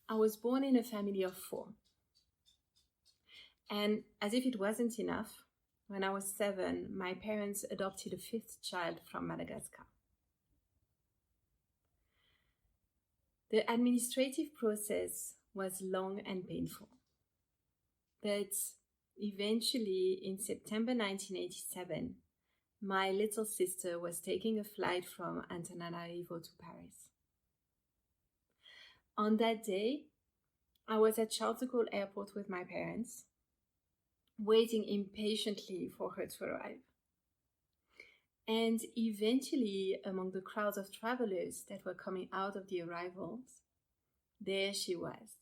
I was born in a family of 4. And as if it wasn't enough, when I was 7, my parents adopted a 5th child from Madagascar. The administrative process was long and painful. But eventually, in September 1987, my little sister was taking a flight from Antananarivo to Paris. On that day, I was at Charles de Gaulle Airport with my parents, waiting impatiently for her to arrive. And eventually, among the crowds of travelers that were coming out of the arrivals, there she was,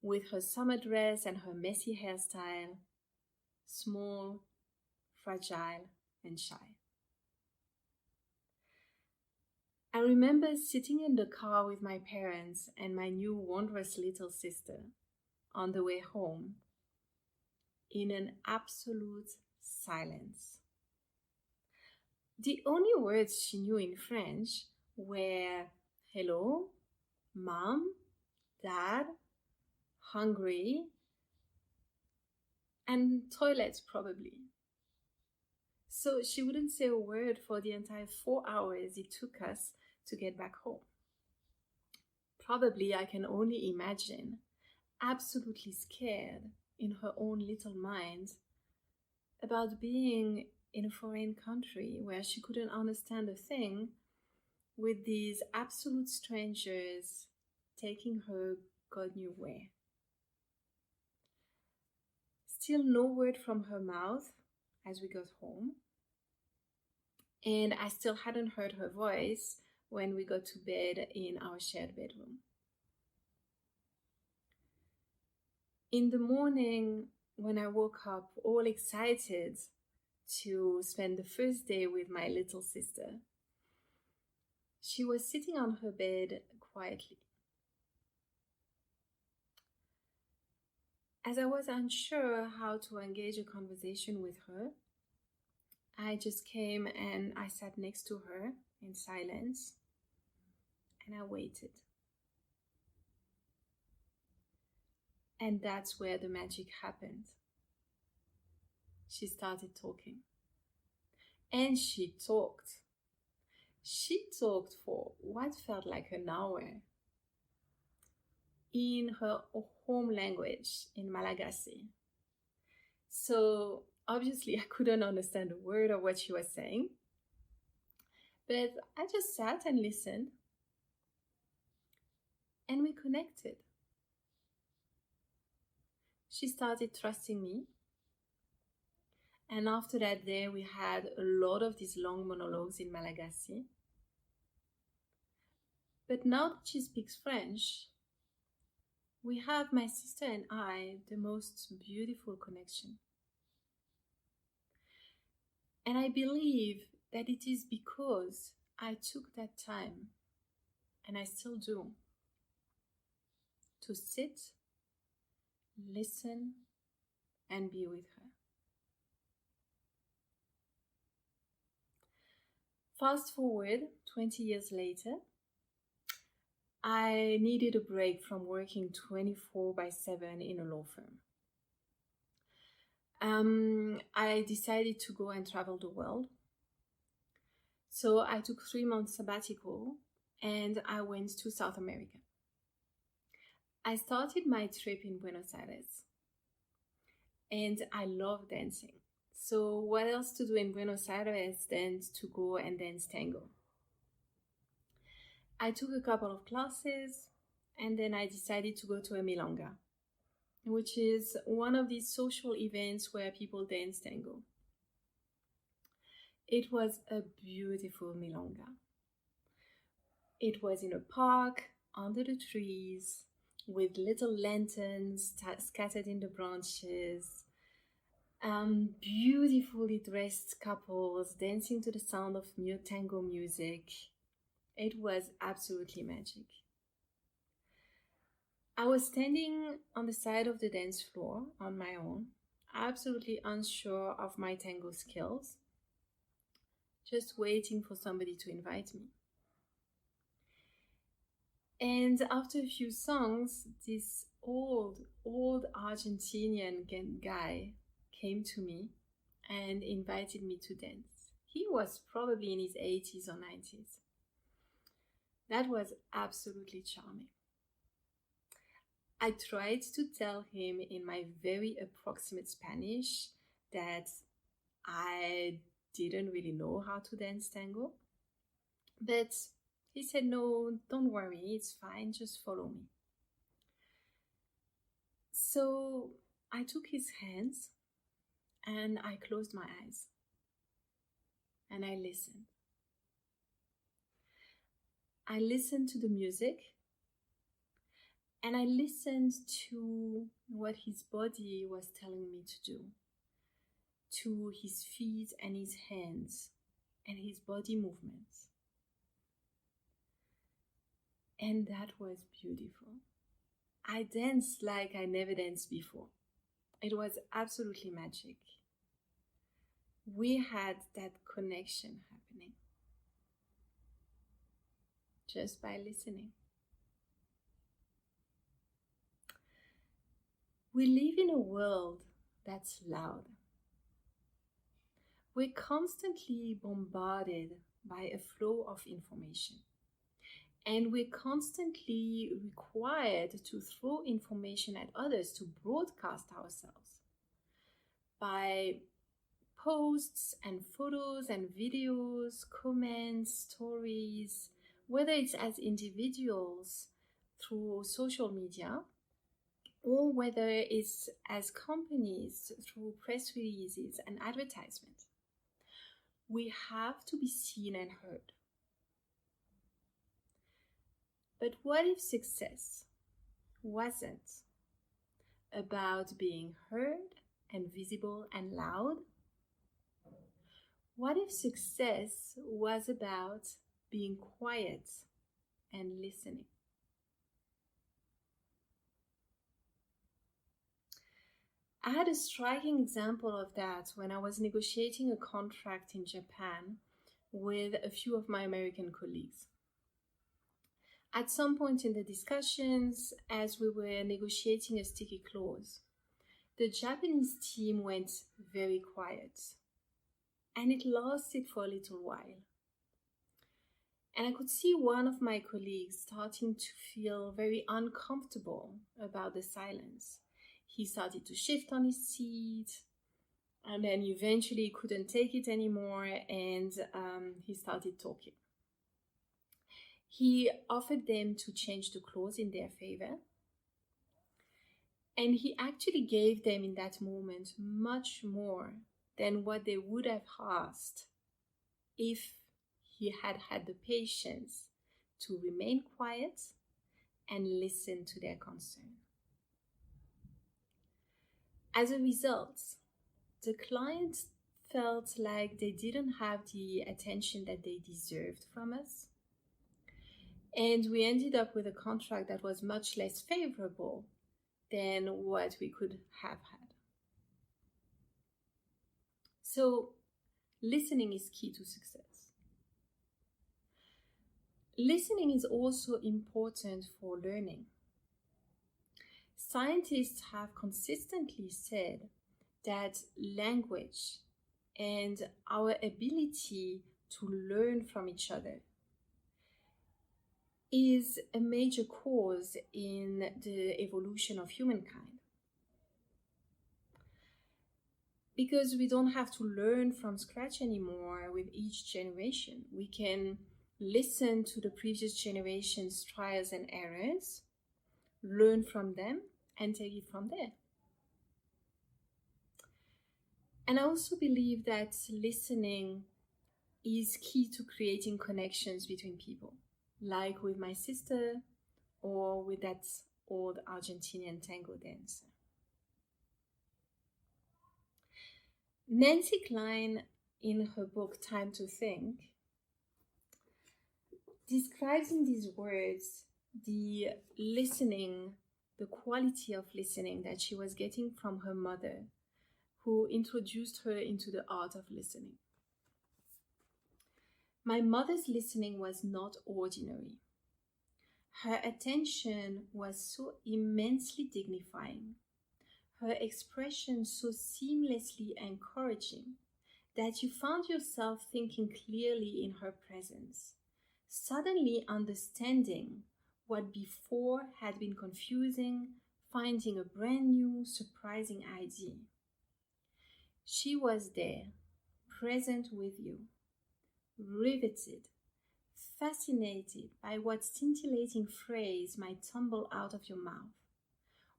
with her summer dress and her messy hairstyle, small, fragile, and shy. I remember sitting in the car with my parents and my new wondrous little sister on the way home in an absolute silence. The only words she knew in French were hello, mom, dad, hungry, and toilets probably. So she wouldn't say a word for the entire 4 hours it took us to get back home. Probably, I can only imagine, absolutely scared in her own little mind about being in a foreign country where she couldn't understand a thing, with these absolute strangers taking her God knew where. Still no word from her mouth as we got home, and I still hadn't heard her voice when we got to bed in our shared bedroom. In the morning, when I woke up all excited to spend the first day with my little sister, she was sitting on her bed quietly. As I was unsure how to engage a conversation with her, I just came and I sat next to her in silence, and I waited. And that's where the magic happened. She started talking. And she talked. She talked for what felt like an hour in her home language, in Malagasy. So obviously I couldn't understand a word of what she was saying, but I just sat and listened, and we connected. She started trusting me, and after that day we had a lot of these long monologues in Malagasy. But now that she speaks French, we have, my sister and I, the most beautiful connection. And I believe that it is because I took that time, and I still do, to sit, listen, and be with her. Fast forward 20 years later, I needed a break from working 24/7 in a law firm. I decided to go and travel the world. So I took 3 months sabbatical and I went to South America. I started my trip in Buenos Aires and I love dancing. So what else to do in Buenos Aires than to go and dance tango? I took a couple of classes and then I decided to go to a milonga, which is one of these social events where people dance tango. It was a beautiful milonga. It was in a park, under the trees, with little lanterns scattered in the branches, beautifully dressed couples dancing to the sound of tango music. It was absolutely magic. I was standing on the side of the dance floor on my own, absolutely unsure of my tango skills, just waiting for somebody to invite me. And after a few songs, this old Argentinian guy came to me and invited me to dance. He was probably in his 80s or 90s. That was absolutely charming. I tried to tell him in my very approximate Spanish that I didn't really know how to dance tango, but he said, "No, don't worry, it's fine, just follow me." So I took his hands and I closed my eyes and I listened. I listened to the music and I listened to what his body was telling me to do, to his feet and his hands and his body movements. And that was beautiful. I danced like I never danced before. It was absolutely magic. We had that connection happening just by listening. We live in a world that's loud. We're constantly bombarded by a flow of information. And we're constantly required to throw information at others, to broadcast ourselves by posts and photos and videos, comments, stories, whether it's as individuals through social media or whether it's as companies through press releases and advertisements. We have to be seen and heard. But what if success wasn't about being heard and visible and loud? What if success was about being quiet and listening? I had a striking example of that when I was negotiating a contract in Japan with a few of my American colleagues. At some point in the discussions, as we were negotiating a sticky clause, the Japanese team went very quiet, and it lasted for a little while. And I could see one of my colleagues starting to feel very uncomfortable about the silence. He started to shift on his seat, and then eventually couldn't take it anymore, and he started talking. He offered them to change the clause in their favor. And he actually gave them in that moment much more than what they would have asked if he had had the patience to remain quiet and listen to their concern. As a result, the client felt like they didn't have the attention that they deserved from us. And we ended up with a contract that was much less favorable than what we could have had. So, listening is key to success. Listening is also important for learning. Scientists have consistently said that language and our ability to learn from each other is a major cause in the evolution of humankind. Because we don't have to learn from scratch anymore with each generation. We can listen to the previous generation's trials and errors, learn from them, and take it from there. And I also believe that listening is key to creating connections between people, like with my sister or with that old Argentinian tango dancer. Nancy Klein, in her book Time to Think, describes in these words the listening, the quality of listening that she was getting from her mother, who introduced her into the art of listening. My mother's listening was not ordinary. Her attention was so immensely dignifying, her expression so seamlessly encouraging, that you found yourself thinking clearly in her presence, suddenly understanding what before had been confusing, finding a brand new, surprising idea. She was there, present with you, riveted, fascinated by what scintillating phrase might tumble out of your mouth,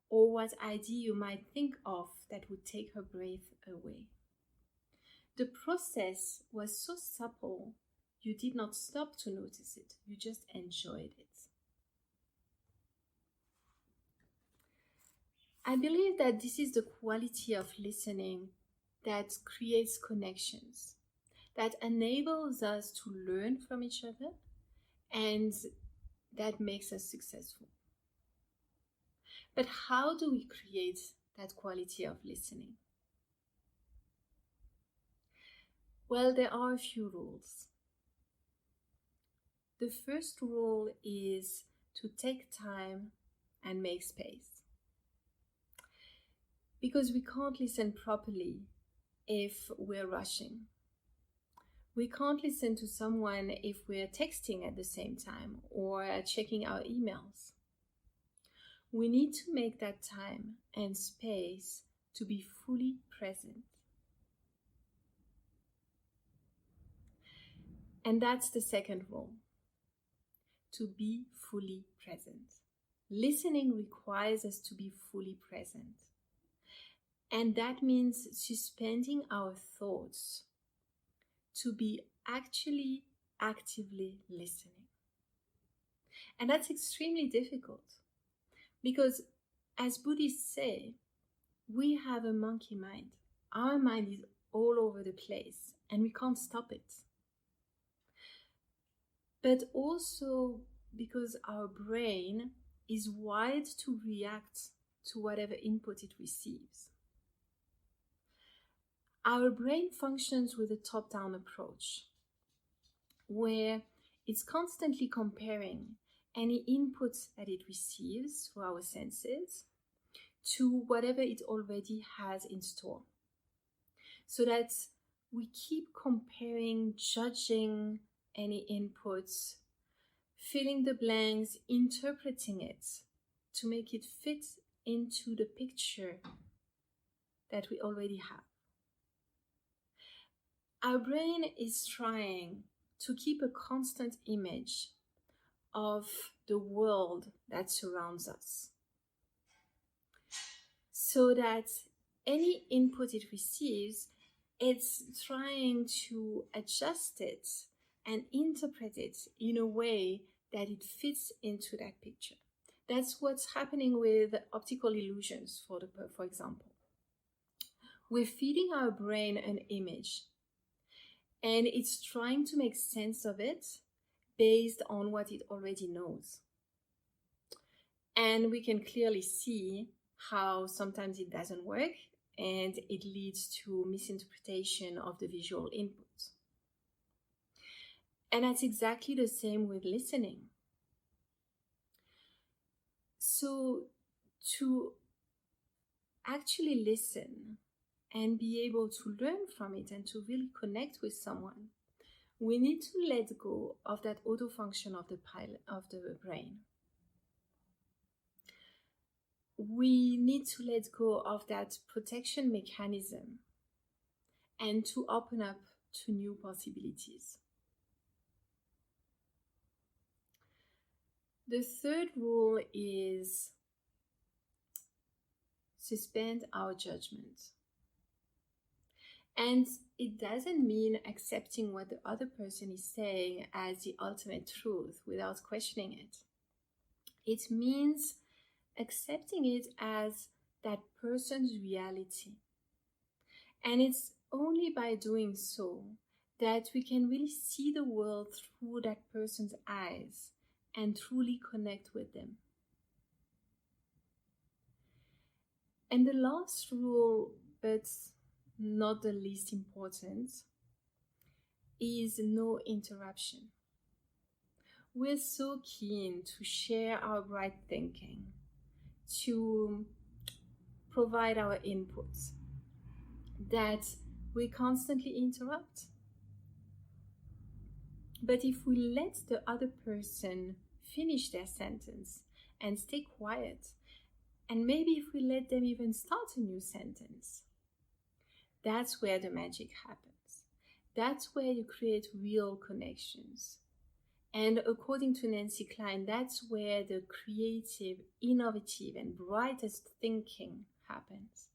or what idea you might think of that would take her breath away. The process was so supple, you did not stop to notice it, you just enjoyed it. I believe that this is the quality of listening that creates connections, that enables us to learn from each other, and that makes us successful. But how do we create that quality of listening? Well, there are a few rules. The first rule is to take time and make space. Because we can't listen properly if we're rushing. We can't listen to someone if we're texting at the same time or checking our emails. We need to make that time and space to be fully present. And that's the second rule, to be fully present. Listening requires us to be fully present. And that means suspending our thoughts to be actually actively listening. And that's extremely difficult because, as Buddhists say, we have a monkey mind. Our mind is all over the place and we can't stop it. But also because our brain is wired to react to whatever input it receives. Our brain functions with a top-down approach, where it's constantly comparing any inputs that it receives through our senses to whatever it already has in store. So that we keep comparing, judging any inputs, filling the blanks, interpreting it to make it fit into the picture that we already have. Our brain is trying to keep a constant image of the world that surrounds us, so that any input it receives, it's trying to adjust it and interpret it in a way that it fits into that picture. That's what's happening with optical illusions, for example. We're feeding our brain an image, and it's trying to make sense of it based on what it already knows. And we can clearly see how sometimes it doesn't work, and it leads to misinterpretation of the visual input. And that's exactly the same with listening. So to actually listen and be able to learn from it and to really connect with someone, we need to let go of that auto function of the brain. We need to let go of that protection mechanism and to open up to new possibilities. The third rule is suspend our judgment. And it doesn't mean accepting what the other person is saying as the ultimate truth without questioning it. It means accepting it as that person's reality. And it's only by doing so that we can really see the world through that person's eyes and truly connect with them. And the last rule, but not the least important, is no interruption. we're so keen to share our bright thinking, to provide our inputs, that we constantly interrupt. But if we let the other person finish their sentence and stay quiet, and maybe if we let them even start a new sentence, that's where the magic happens. That's where you create real connections. And according to Nancy Klein, that's where the creative, innovative, and brightest thinking happens.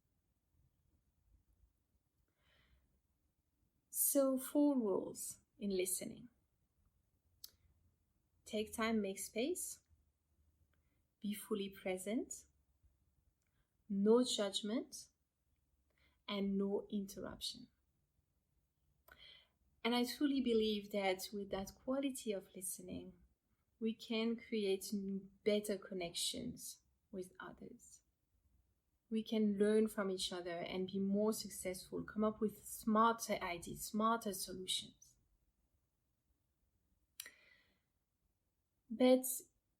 So 4 rules in listening. Take time, make space. Be fully present. No judgment. And no interruption. And I truly believe that with that quality of listening, we can create better connections with others. We can learn from each other and be more successful, come up with smarter ideas, smarter solutions. But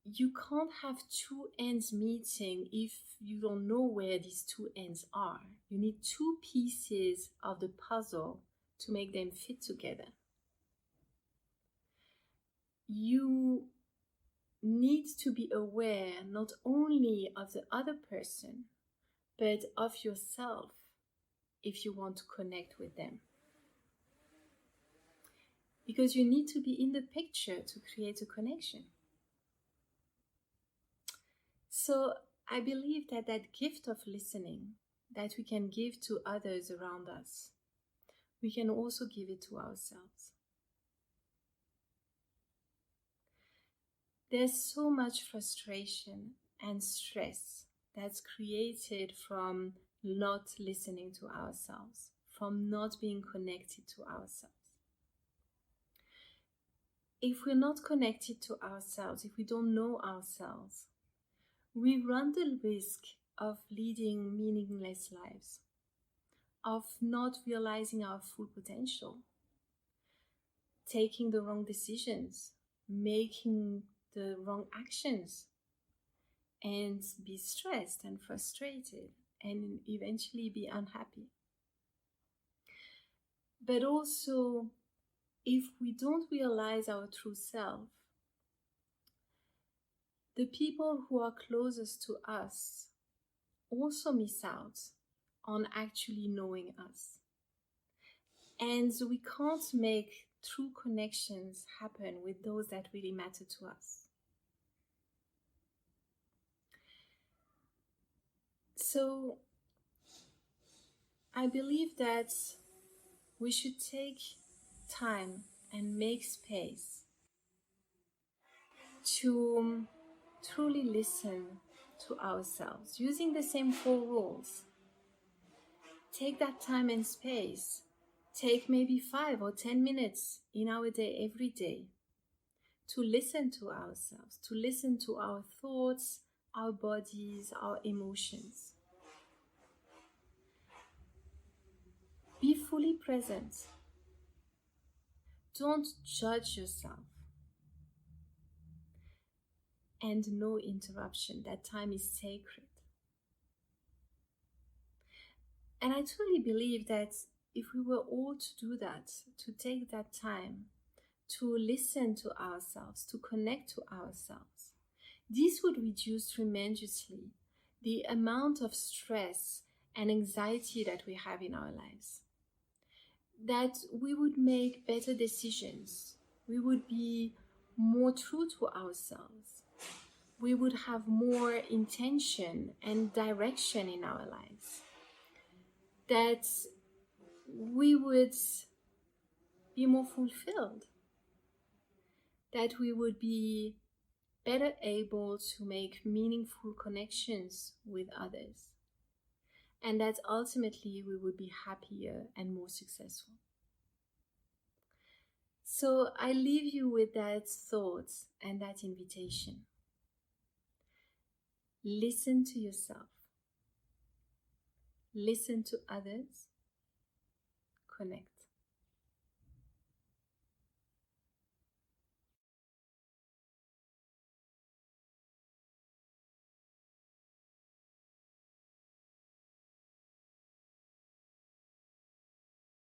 you can't have 2 ends meeting if you don't know where these 2 ends are. You need 2 pieces of the puzzle to make them fit together. You need to be aware not only of the other person, but of yourself if you want to connect with them. Because you need to be in the picture to create a connection. So I believe that that gift of listening that we can give to others around us, we can also give it to ourselves. There's so much frustration and stress that's created from not listening to ourselves, from not being connected to ourselves. If we're not connected to ourselves, if we don't know ourselves, we run the risk of leading meaningless lives, of not realizing our full potential, taking the wrong decisions, making the wrong actions, and be stressed and frustrated and eventually be unhappy. But also, if we don't realize our true self, the people who are closest to us also miss out on actually knowing us. And we can't make true connections happen with those that really matter to us. So I believe that we should take time and make space to truly listen to ourselves using the same 4 rules. Take that time and space. Take maybe 5 or 10 minutes in our day every day to listen to ourselves, to listen to our thoughts, our bodies, our emotions. Be fully present. Don't judge yourself. And no interruption. That time is sacred. And I truly believe that if we were all to do that, to take that time, to listen to ourselves, to connect to ourselves, this would reduce tremendously the amount of stress and anxiety that we have in our lives. That we would make better decisions. We would be more true to ourselves. We would have more intention and direction in our lives. That we would be more fulfilled. That we would be better able to make meaningful connections with others. And that ultimately we would be happier and more successful. So I leave you with that thought and that invitation. Listen to yourself. Listen to others. Connect.